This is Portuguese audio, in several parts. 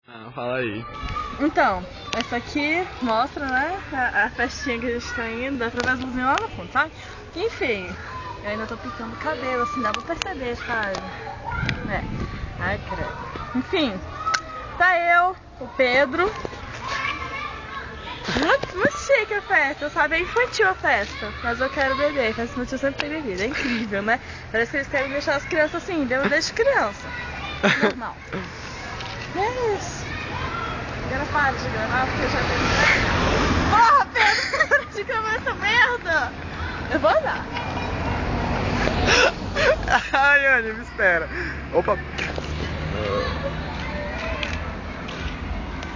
Ah, fala aí. Então, essa aqui mostra, né, a festinha que a gente tá indo, dá pra ver as luzinhas lá no fundo, sabe? Enfim, eu ainda tô pintando o cabelo, assim, dá pra perceber, sabe? Ai, credo. Enfim, tá eu, o Pedro. Muito chique a festa, sabe? É infantil a festa, mas eu quero beber, festa infantil sempre tem bebida, é incrível, né? Parece que eles querem deixar as crianças assim, desde criança. Normal. É isso. Agora para de gravar porque eu já tenho. Porra, Pedro, para de gravar essa merda! Eu vou andar. Ai, Anny, me espera. Opa.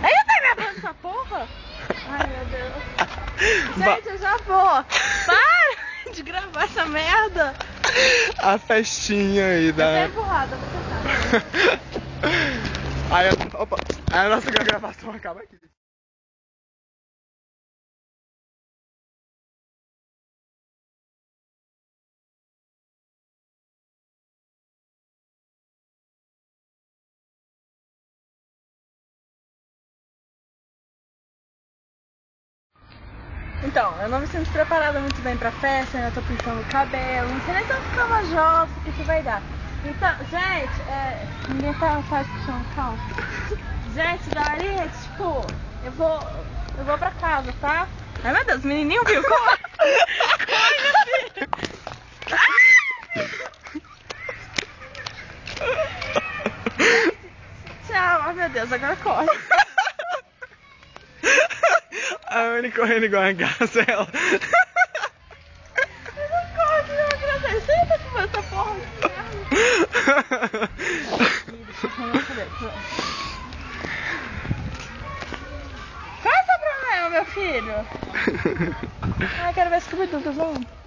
Ainda tá gravando essa porra? Ai, meu Deus. Gente, eu já vou. Para de gravar essa merda. A festinha aí da... Eu tô empurrada, vou sentar. Aí, opa. Aí a nossa gravação acaba aqui. Então, eu não me sinto preparada muito bem pra festa, ainda tô pintando o cabelo, não sei nem se eu vou ficar uma jossa, o que vai dar. Então, gente, ninguém tá puxando calma. Gente, daí, tipo, eu vou pra casa, tá? Ai meu Deus, o menininho viu, corre! Corre, meu filho! Tchau, ai meu Deus, agora corre. A Anny correndo igual a gazela. Corre, que não agradecer, senta com essa porra de merda. Qual é o seu problema, meu filho? Ai, quero ver Scooby-Doo, vamos.